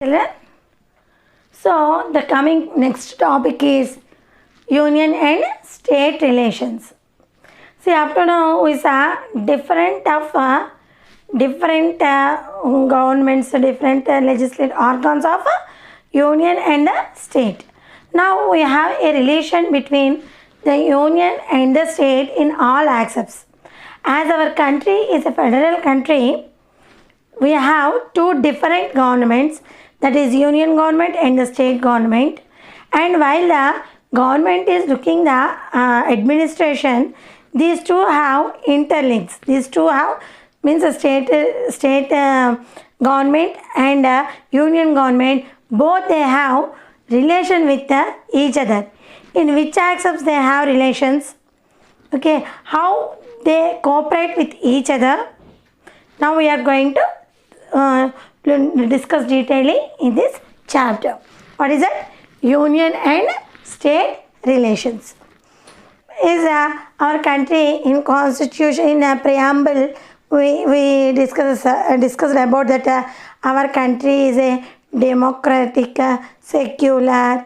Children, so the coming next topic is union and state relations. See, up to now we saw different governments, different legislative organs of union and the state. Now we have a relation between the union and the state in all aspects. As our country is a federal country, we have two different governments, that is union government and the state government. And while the government is looking the administration, these two have interlinks. These two have means the state government and union government, both they have relation with each other. In which aspects they have relations? Okay, how they cooperate with each other. Now we are going to discuss detailedly in this chapter. What is that? Union and state relations. Is our country in constitution, in a preamble, we discussed about that our country is a democratic, secular,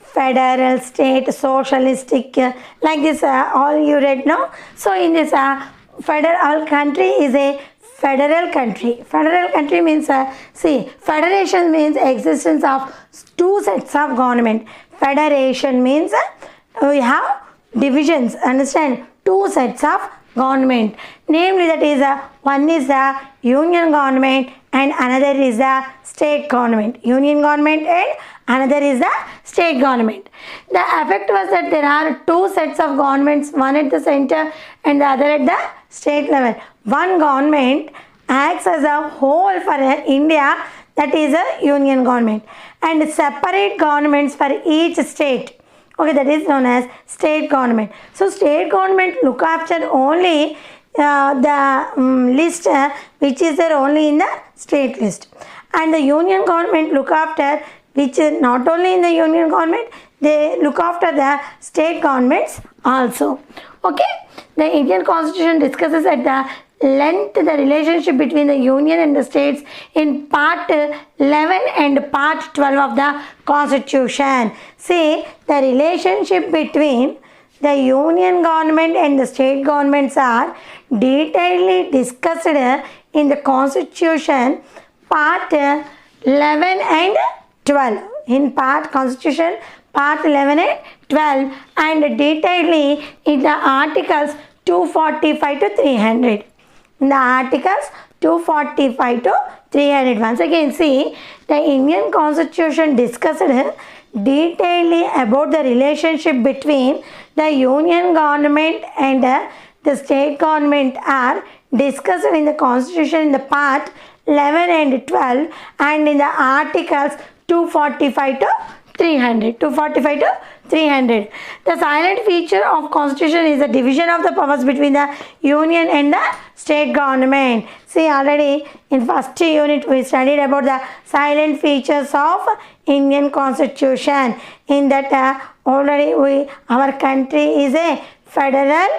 federal, state, socialistic, like this all you read now. So in this our country is a federal country. Federal country means, federation means existence of two sets of government. Federation means we have divisions, understand, two sets of government. Namely, that is one is the union government and another is the state government. Union government and another is the state government. The effect was that there are two sets of governments, one at the center and the other at the state level. One government acts as a whole for India, that is a union government, and separate governments for each state. Okay, that is known as state government. So state government look after only the list which is there only in the state list, and the union government look after which is not only in the union government, they look after the state governments also. Okay, the Indian Constitution discusses at the length the relationship between the union and the states in part 11 and part 12 of the Constitution. See, the relationship between the union government and the state governments are detailedly discussed in the Constitution part 11 and 12. In part Constitution part 11 and 12, and detailedly in the articles 245 to 300. In the articles 245 to 300. Once again, see, the Indian Constitution discussed detailedly about the relationship between the union government and the state government are discussed in the Constitution in the part 11 and 12, and in the articles 245 to 300. 245 to 300. The silent feature of Constitution is the division of the powers between the union and the state government. See, already in first unit we studied about the silent features of Indian Constitution. In that already our country is a federal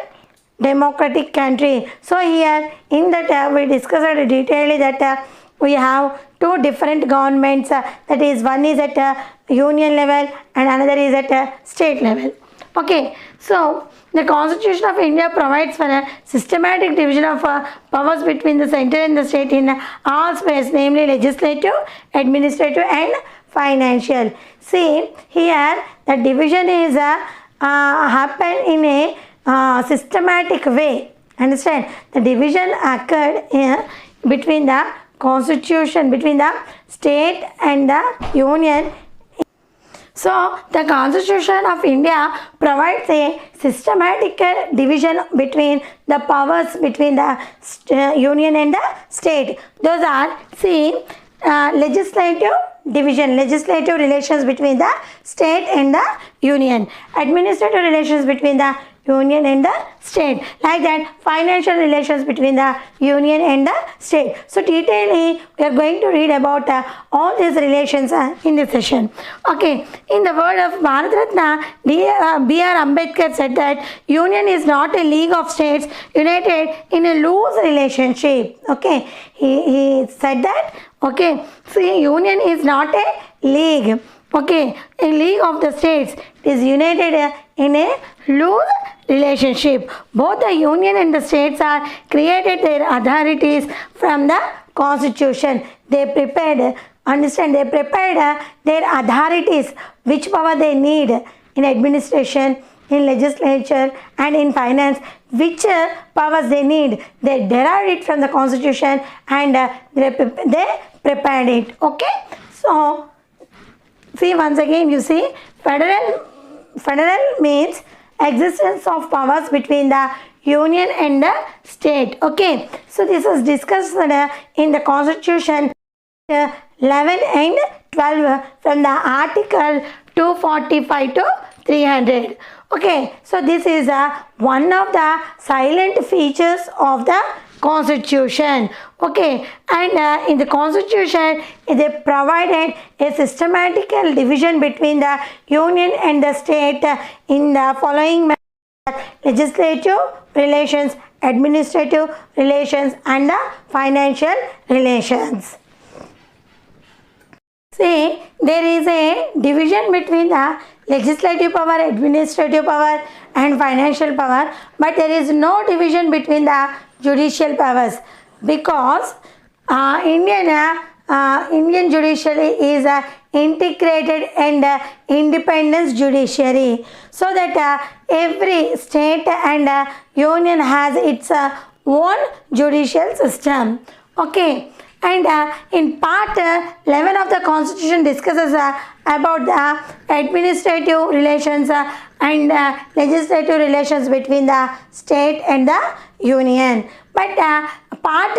democratic country. So here in that we discussed detailedly that we have two different governments, that is one is at union level and another is at state level. Okay, so the Constitution of India provides for a systematic division of powers between the center and the state in all spheres, namely legislative, administrative and financial. See, here the division is happen in a systematic way. Understand? The division occurred between the Constitution, between the state and the union. So, the Constitution of India provides a systematic division between the powers between the union and the state. Those are, see, legislative division, legislative relations between the state and the union, administrative relations between the union and the state. Like that, financial relations between the union and the state. So detailedly we are going to read about all these relations in this session. Okay, in the word of Bharat Ratna, B.R. Ambedkar said that union is not a league of states united in a loose relationship. Okay, he said that. Okay, see, union is not a league. Okay, a league of the states. It is united in a loose relationship. Both the union and the states are created their authorities from the constitution. They prepared, understand, they prepared their authorities, which power they need in administration, in legislature and in finance, which powers they need. They derived it from the constitution and they prepared it. Okay, so see, once again you see, federal means existence of powers between the union and the state. Okay, so this is discussed in the constitution 11 and 12 from the article 245 to 300. Okay, so this is one of the silent features of the constitution. Okay, and in the constitution they provided a systematical division between the union and the state in the following matters: legislative relations, administrative relations and the financial relations. See, there is a division between the legislative power, administrative power and financial power, but there is no division between the judicial powers, because Indian judiciary is integrated and independent judiciary, so that every state and union has its own judicial system. Okay, and in part 11 of the constitution discusses about the administrative relations and legislative relations between the state and the union, but part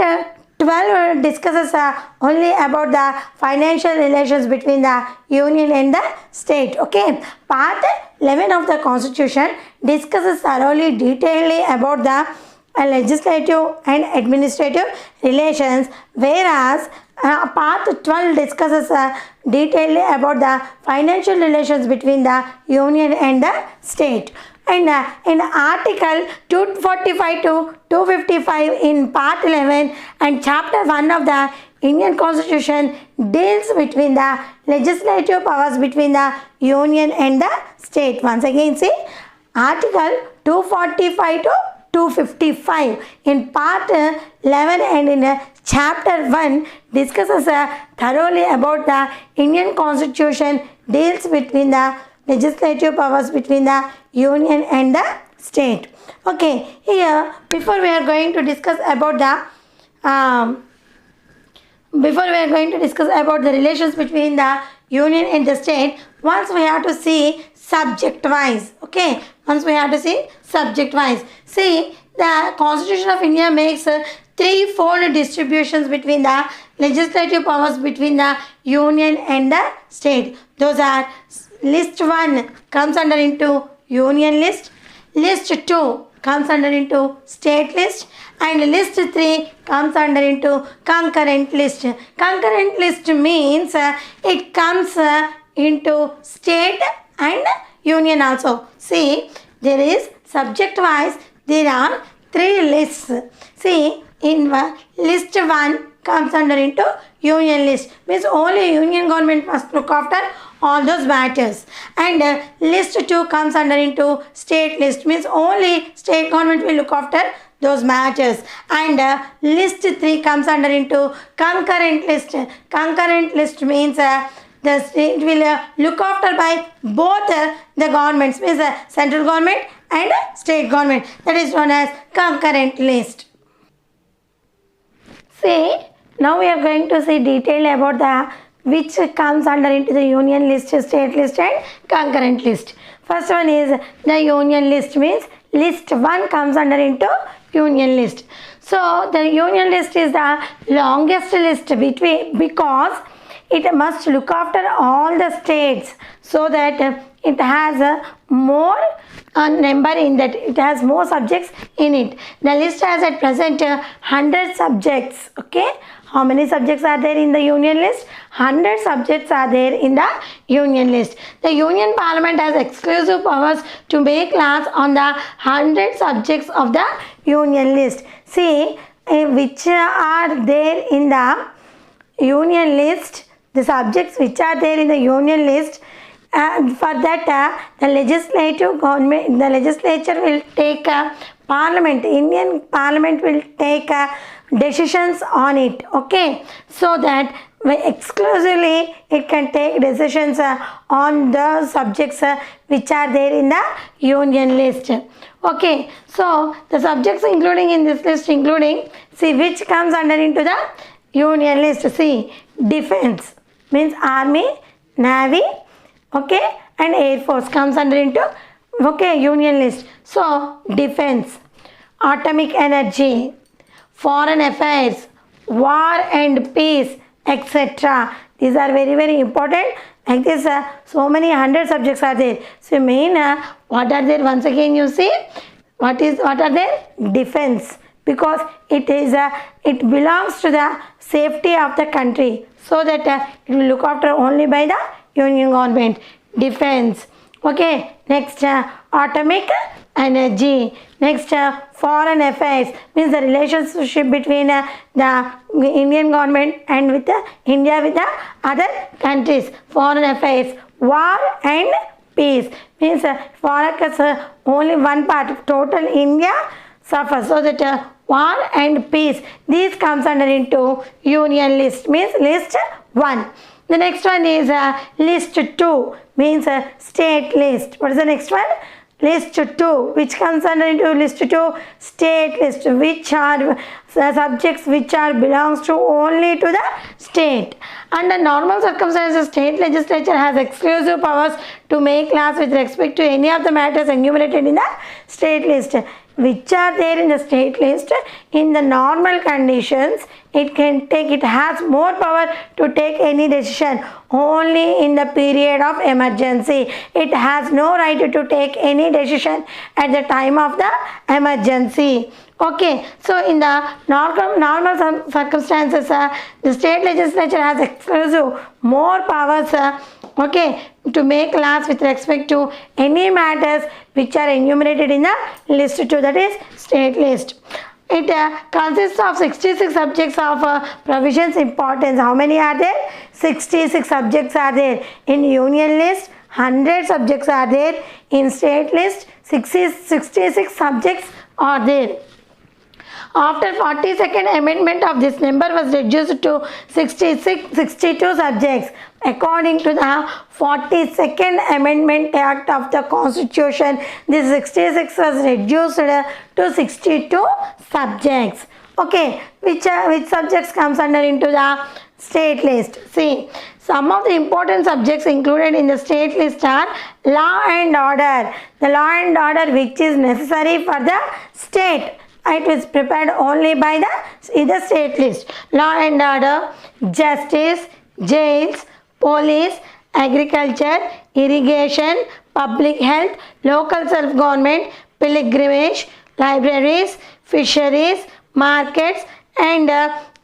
12 discusses only about the financial relations between the union and the state. Okay, part 11 of the constitution discusses thoroughly detailedly about the legislative and administrative relations, whereas part 12 discusses detailedly about the financial relations between the union and the state. And in article 245 to 255 in part 11 and chapter 1 of the Indian constitution deals between the legislative powers between the union and the state. Once again, see, article 245 to 255 in part 11 and in chapter 1 discusses thoroughly about the Indian constitution deals between the legislative powers between the union and the state. Okay, here before we are going to discuss about the relations between the union and the state, once we have to see subject wise. Okay, once we have to see subject wise. See, the Constitution of India makes threefold distributions between the legislative powers between the union and the state. Those are: list 1 comes under into union list, list 2 comes under into state list, and list 3 comes under into concurrent list. Concurrent list means it comes into state and union also. See, there is subject wise, there are 3 lists. See, in list 1 comes under into union list, means only union government must look after all those matters, and list 2 comes under into state list, means only state government will look after those matters, and list 3 comes under into concurrent list. Concurrent list means the state will look after by both the governments, means central government and state government. That is known as concurrent list. See, now we are going to see detail about the which comes under into the union list, state list and concurrent list. First one is the union list, means list 1 comes under into union list. So the union list is the longest list between, because it must look after all the states so that it has a more number in that, it has more subjects in it. The list has at present 100 subjects. Okay, how many subjects are there in the union list? 100 subjects are there in the union list. The union parliament has exclusive powers to make laws on the 100 subjects of the union list. See which are there in the union list, the subjects which are there in the union list. For that the legislative government, the legislature will take parliament, Indian parliament will take decisions on it. Okay, so that exclusively it can take decisions on the subjects which are there in the union list. Okay, so the subjects including in this list, including, see which comes under into the union list. See, defense means army, navy, okay, and air force comes under into, okay, union list. So defense, atomic energy, foreign affairs, war and peace, etc. These are very, very important. Like this, so many 100 subjects are there. So main, what are there? Once again, you see, what are there? Defense, because it is it belongs to the safety of the country, so that it will look after only by the union government. Defense. Okay. Next, atomic energy. Next, foreign affairs means the relationship between the Indian government and with India with the other countries. Foreign affairs. War and peace means for only one part, total India suffers, so that war and peace, these comes under into union list, means list 1. The next one is list 2, means state list. What is the next one? List 2, which comes under into list 2, state list, which are subjects which are belongs to only to the state. Under normal circumstances, state legislature has exclusive powers to make laws with respect to any of the matters enumerated in the state list. Which are there in the state list, in the normal conditions, it has more power to take any decision only in the period of emergency. It has no right to take any decision at the time of the emergency. Okay, so in the normal circumstances, the state legislature has exclusive more powers, okay, to make laws with respect to any matters which are enumerated in the list 2, that is state list. It consists of 66 subjects of provisions importance. How many are there? 66 subjects are there. In union list, 100 subjects are there. In state list, 66 subjects are there. After 42nd amendment of this number was reduced to 62 subjects. According to the 42nd Amendment Act of the Constitution, this 66 was reduced to 62 subjects. Okay, which subjects comes under into the state list? See, some of the important subjects included in the state list are law and order. The law and order which is necessary for the state. It is prepared only by the state list. Law and order, justice, jails, police, agriculture, irrigation, public health, local self-government, pilgrimage, libraries, fisheries, markets, and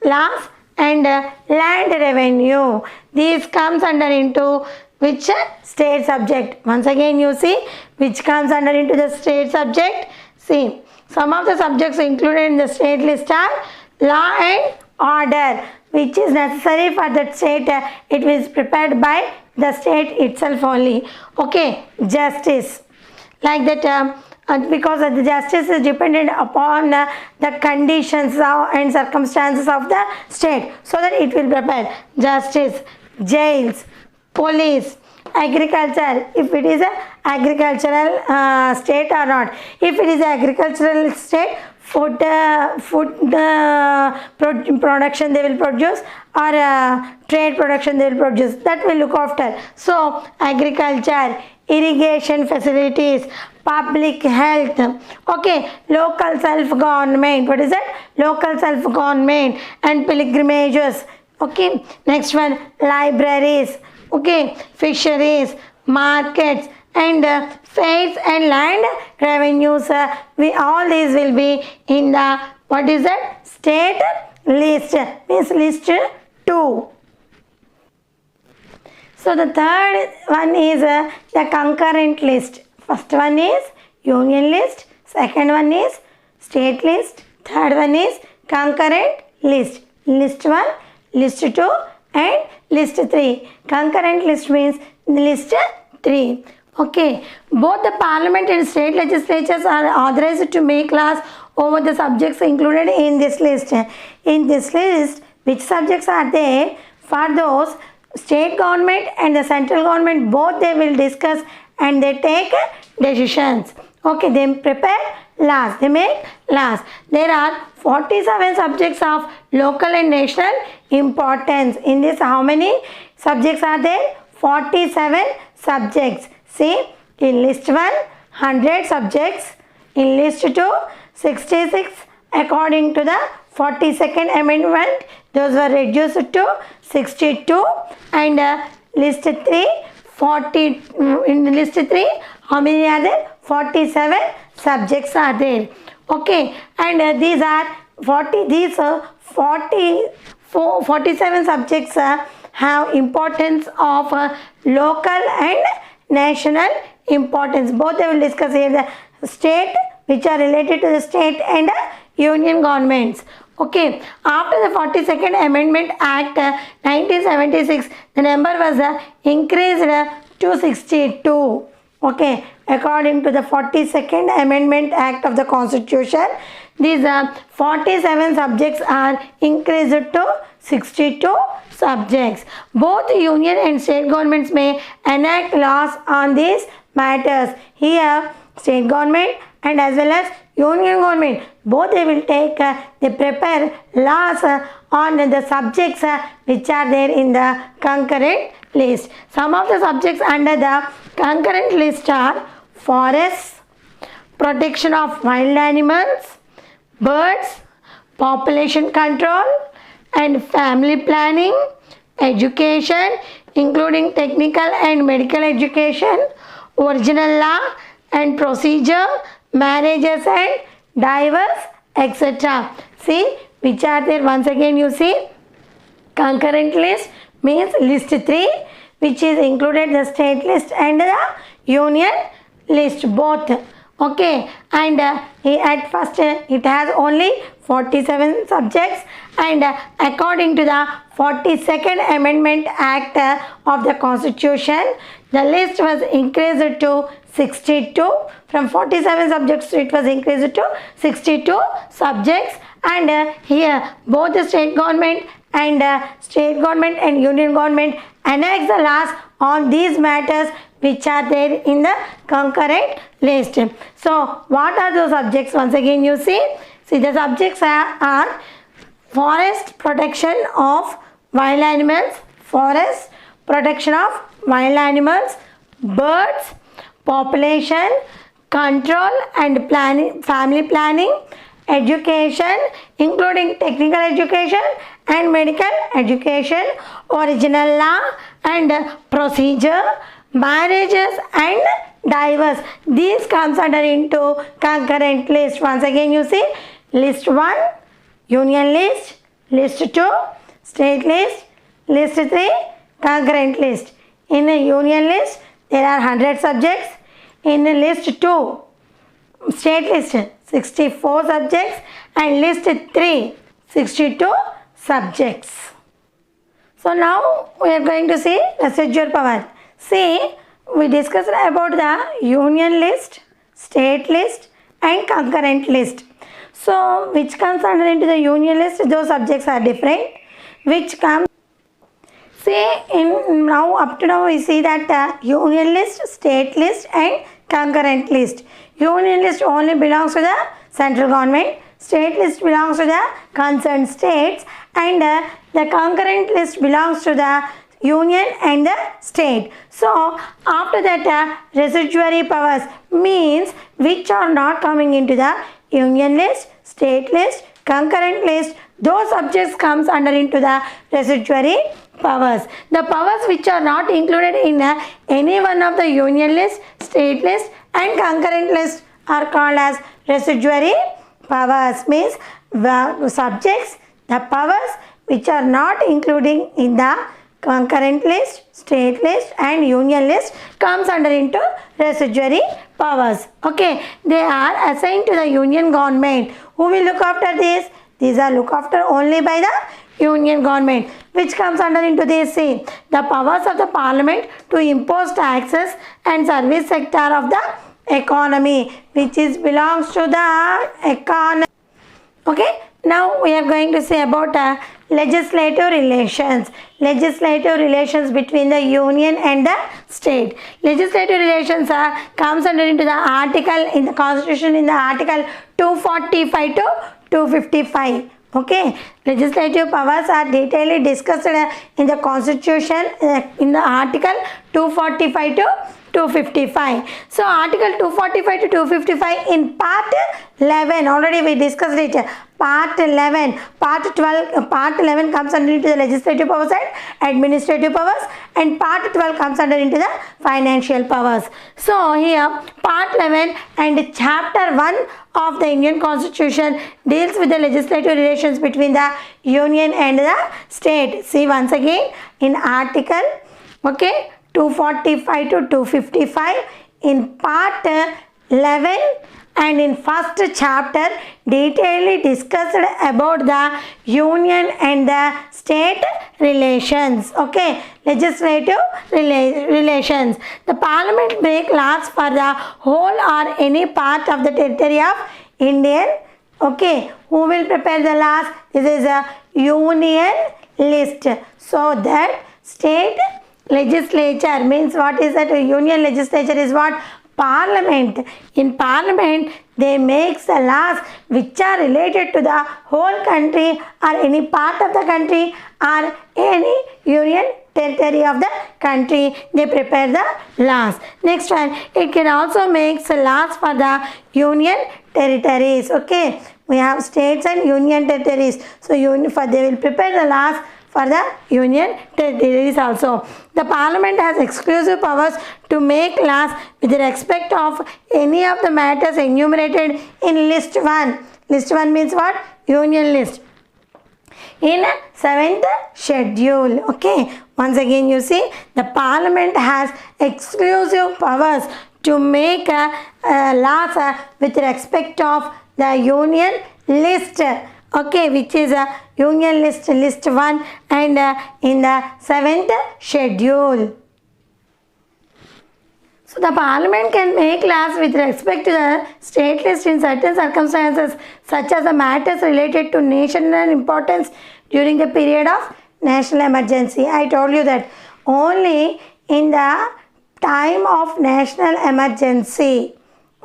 laws and land revenue. These comes under into which state subject? Once again you see which comes under into the state subject. See, some of the subjects included in the state list are law and order, which is necessary for that state. It is prepared by the state itself only. Okay, justice, like that, because the justice is dependent upon the conditions and circumstances of the state, so that it will prepare justice, jails, police, agriculture, if it is a agricultural state or not. If it is a agricultural state, food production they will produce, or trade production they will produce, that will look after. So agriculture, irrigation facilities, public health, okay, local self-government, what is it? Local self-government and pilgrimages, Okay, next one, libraries, okay, fisheries, markets, and fairs and land revenues. We all these will be in the, what is that, state list, means list 2. So the third one is the concurrent list. First one is union list, second one is state list, third one is concurrent list. List 1, list 2 and list 3. Concurrent list means list 3. Okay, both the parliament and state legislatures are authorized to make laws over the subjects included in this list. In this list, which subjects are there? For those, state government and the central government, both they will discuss and they take decisions. Okay, they prepare laws, they make laws. There are 47 subjects of local and national importance. In this, how many subjects are there? 47 subjects. See, in list 1, 100 subjects. In list 2, 66 according to the 42nd amendment. Those were reduced to 62. And list 3, 40. In list 3, how many are there? 47 subjects are there. Okay, and these are 47 subjects have importance of local and national importance. Both they will discuss here the state, which are related to the state and union governments. Okay, after the 42nd Amendment Act 1976, the number was increased to 62. Okay, according to the 42nd Amendment Act of the Constitution, these 47 subjects are increased to 62 subjects. Both union and state governments may enact laws on these matters. Here, state government and as well as union government, both they will take, they prepare laws on the subjects which are there in the concurrent list. Some of the subjects under the concurrent list are forests, protection of wild animals, birds, population control and family planning, education including technical and medical education, original law and procedure, marriages and divorce, etc. See, which are there? Once again you see, concurrent list means list 3, which is included the state list and the union list both. Okay, and at first it has only 47 subjects, and according to the 42nd Amendment Act of the Constitution, the list was increased to 62. From 47 subjects it was increased to 62 subjects, and here both the state government and union government enact the laws on these matters which are there in the concurrent list. So what are those subjects? Once again you see the subjects are forest protection of wild animals, forest protection of wild animals, birds, population control and planning, family planning, education including technical education and medical education, original law and procedure, marriages and divorce. These comes under into concurrent list. Once again you see, list 1 union list, list 2 state list, list 3 concurrent list. In a union list there are 100 subjects. In a list 2 state list 64 subjects, and list 3 62 subjects. So now we are going to see residual power. See, we discussed about the union list, state list and concurrent list. So which comes under into the union list, those subjects are different. Which comes, see, in now up to now we see that union list, state list and concurrent list. Union list only belongs to the central government, state list belongs to the concerned states, and the concurrent list belongs to the union and the state. So after that residuary powers means which are not coming into the union list, state list, concurrent list, those subjects comes under into the residuary powers. The powers which are not included in any one of the union list, state list and concurrent list are called as residuary powers. Means the subjects, the powers which are not including in the concurrent list, state list and union list comes under into residuary powers. Okay, they are assigned to the union government. Who will look after this? These are looked after only by the union government. Which comes under into this? See, the powers of the parliament to impose taxes and service sector of the economy, which is belongs to the economy. Okay, now we are going to say about legislative relations. Legislative relations between the union and the state. Legislative relations comes under into the article in the constitution in the article 245 to 255. Okay, legislative powers are detailedly discussed in the constitution in the article 245 to 255. So article 245 to 255 in part 11 already we discussed it. Part 11, part 12, part 11 comes under into the legislative powers and administrative powers, and part 12 comes under into the financial powers. So here part 11 and chapter 1 of the Indian Constitution deals with the legislative relations between the union and the state. See once again in article, okay, 245 to 255 in part 11 and in first chapter detailedly discussed about the union and the state relations. Okay, legislative relations. The parliament make laws for the whole or any part of the territory of Indian. Okay, who will prepare the laws? This is a union list. So that state legislature means what is that? Union legislature is what? Parliament. In parliament they make the laws which are related to the whole country or any part of the country or any union territory of the country. They prepare the laws. Next one, it can also make the laws for the union territories. Okay, we have states and union territories. So they will prepare the laws for the union territories also. The parliament has exclusive powers to make laws with respect of any of the matters enumerated in list 1. List 1 means what? Union list. In 7th schedule. Okay, once again you see the parliament has exclusive powers to make laws with respect of the union list. Okay, which is a union list, list 1 and in the 7th schedule. So the parliament can make laws with respect to the state list in certain circumstances such as the matters related to national importance during the period of national emergency. I told you that only in the time of national emergency.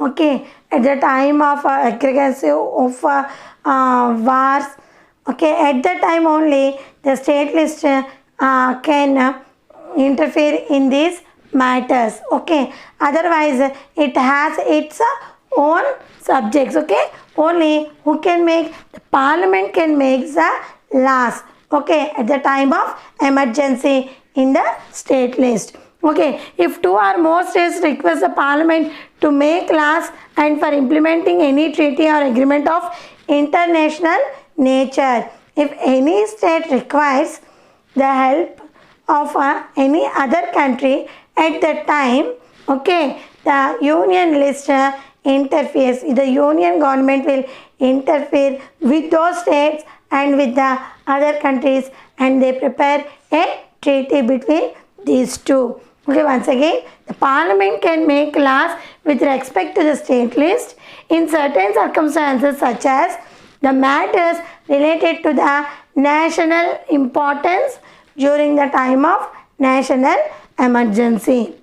Okay, at the time of aggressive of wars, okay, at that time only the state list can interfere in these matters. Okay, otherwise it has its own subjects. Okay, only who can make? The parliament can make the laws. Okay, at the time of emergency in the state list. Okay, if 2 or more states request the parliament to make laws and for implementing any treaty or agreement of international nature, if any state requires the help of any other country at that time, okay, the union list interferes. The union government will interfere with those states and with the other countries, and they prepare a treaty between these two. Okay, once again, the parliament can make laws with respect to the state list in certain circumstances such as the matters related to the national importance during the time of national emergency.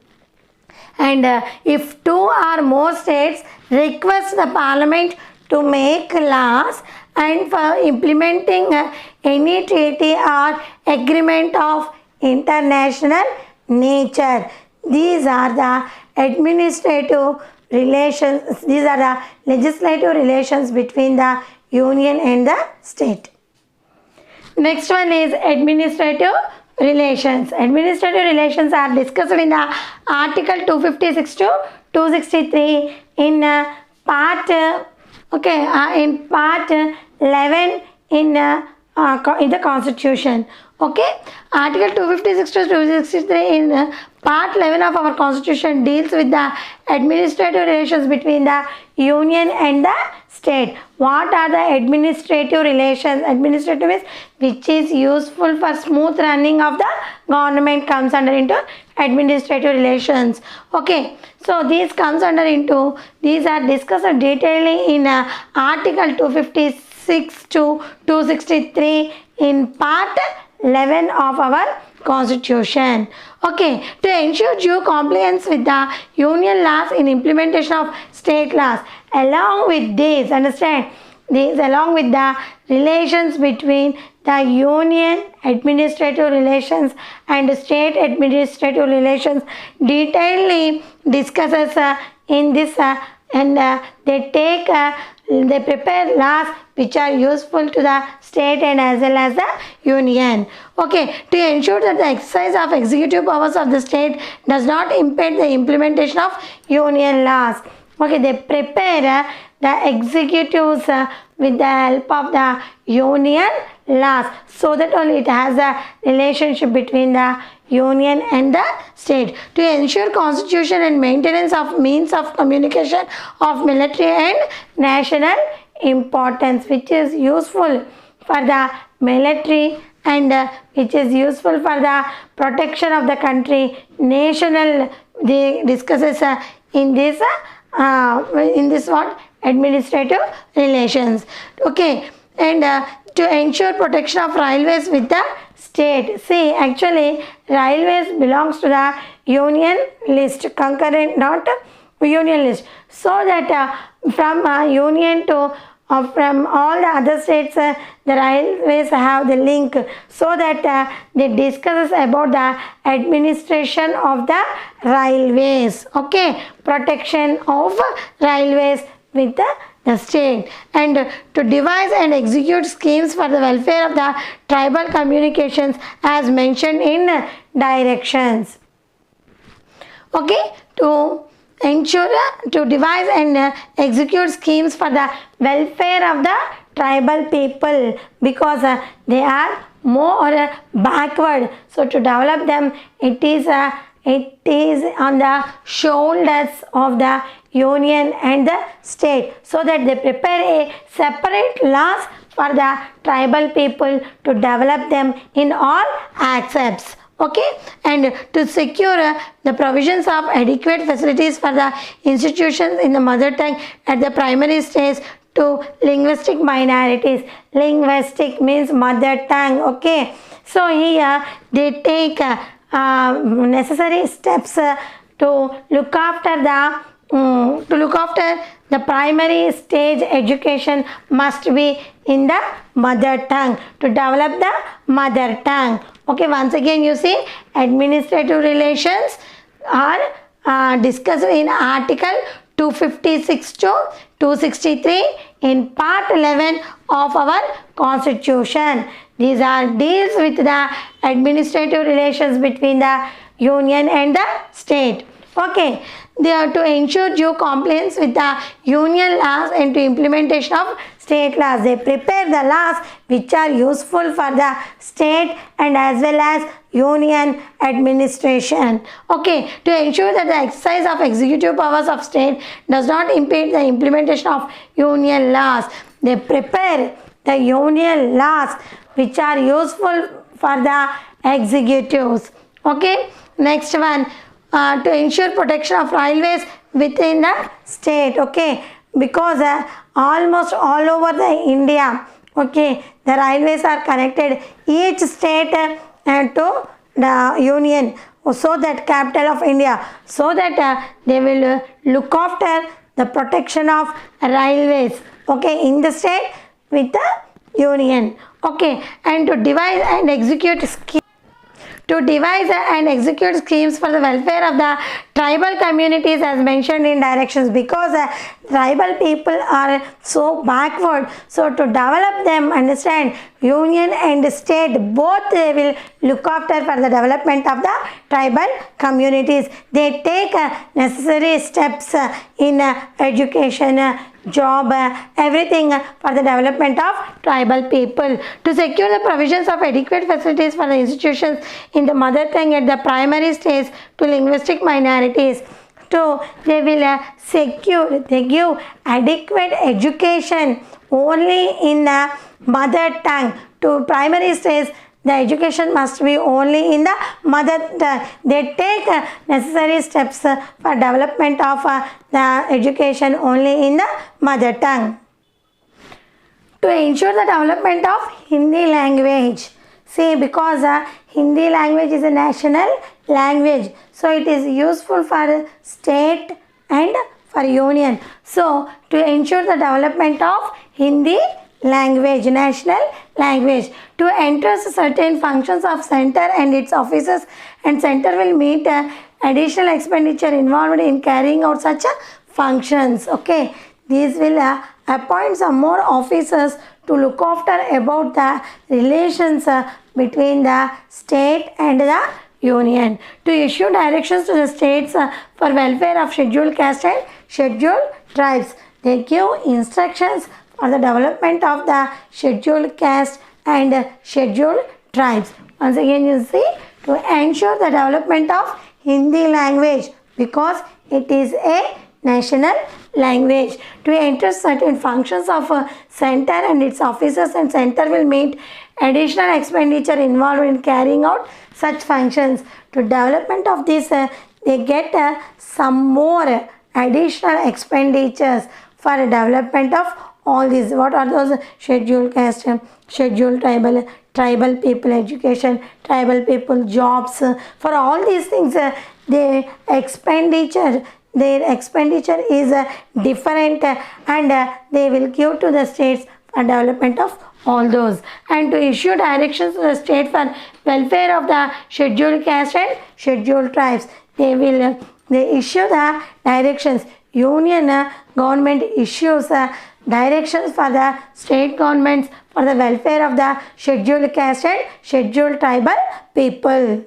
And if 2 or more states request the parliament to make laws and for implementing any treaty or agreement of international nature, these are the administrative relations, these are the legislative relations between the union and the state. Next one is administrative relations. Administrative relations are discussed in the Article 256 to 263 in part in part 11 in the Constitution. Okay, Article 256 to 263 in part 11 of our Constitution deals with the administrative relations between the Union and the state. What are the administrative relations? Administrative means which is useful for smooth running of the government comes under into administrative relations. Okay, so these comes under into, these are discussed detailedly in Article 256 to 263 in part 11 of our Constitution. Okay, to ensure due compliance with the union laws in implementation of state laws, along with this, understand, this along with the relations between the union administrative relations and state administrative relations detailedly discusses in this and they prepare laws which are useful to the state and as well as the union. Okay, to ensure that the exercise of executive powers of the state does not impede the implementation of union laws. Okay, they prepare the executives with the help of the union laws, so that only it has a relationship between the union and the state. To ensure constitution and maintenance of means of communication of military and national importance, which is useful for the military and which is useful for the protection of the country, national, they discusses in this what administrative relations. Okay, and to ensure protection of railways with the state. See, actually railways belongs to the union list, concurrent, not union list, so that from union to from all the other states the railways have the link, so that they discuss about the administration of the railways. Okay, protection of railways with the state, and to devise and execute schemes for the welfare of the tribal communications as mentioned in directions. Okay, to ensure to devise and execute schemes for the welfare of the tribal people, because they are more backward, so to develop them it is on the shoulders of the union and the state, so that they prepare a separate laws for the tribal people to develop them in all aspects. Okay, and to secure the provisions of adequate facilities for the institutions in the mother tongue at the primary stage to linguistic minorities. Linguistic means mother tongue. Okay, so here they take necessary steps to look after the primary stage education must be in the mother tongue, to develop the mother tongue. Okay, once again you see administrative relations are discussed in Article 256 to 263 in part 11 of our Constitution. These are deals with the administrative relations between the union and the state. Okay, they are to ensure due compliance with the union laws and to implementation of state laws. They prepare the laws which are useful for the state and as well as union administration. Okay, to ensure that the exercise of executive powers of state does not impede the implementation of union laws. They prepare the union laws which are useful for the executives. Okay, next one, to ensure protection of railways within the state. Okay, because almost all over the India, okay, the railways are connected each state to the union, so that capital of India, so that they will look after the protection of railways, okay, in the state with the union. Okay, and to devise and execute schemes to devise and execute schemes for the welfare of the tribal communities as mentioned in directions, because tribal people are so backward. So to develop them, understand, union and state both they will look after for the development of the tribal communities. They take necessary steps in education, job, everything for the development of tribal people. To secure the provisions of adequate facilities for the institutions in the mother tongue at the primary stage to linguistic minorities. So they will they give adequate education only in the mother tongue. To primary stage, the education must be only in the mother tongue. They take necessary steps for development of the education only in the mother tongue. To ensure the development of Hindi language. See, because Hindi language is a national language, so it is useful for state and for union. So to ensure the development of Hindi language, national language, to enter certain functions of center and its offices, and center will meet additional expenditure involved in carrying out such functions. Okay, these will appoint some more officers to look after about the relations between the state and the union. To issue directions to the states for welfare of scheduled caste and scheduled tribes. They give instructions for the development of the scheduled caste and scheduled tribes. Once again you see, to ensure the development of Hindi language, because it is a national language. To enter certain functions of center and its officers, and center will meet additional expenditure involved in carrying out such functions. To development of this, they get some more additional expenditures for development of all these. What are those? Scheduled caste, scheduled tribal people education, tribal people jobs. For all these things, their expenditure is different, and they will give to the states for development of all those. And to issue directions to the state for welfare of the scheduled caste and scheduled tribes, they issue the directions. Union government issues directions for the state governments for the welfare of the scheduled caste and scheduled tribal people.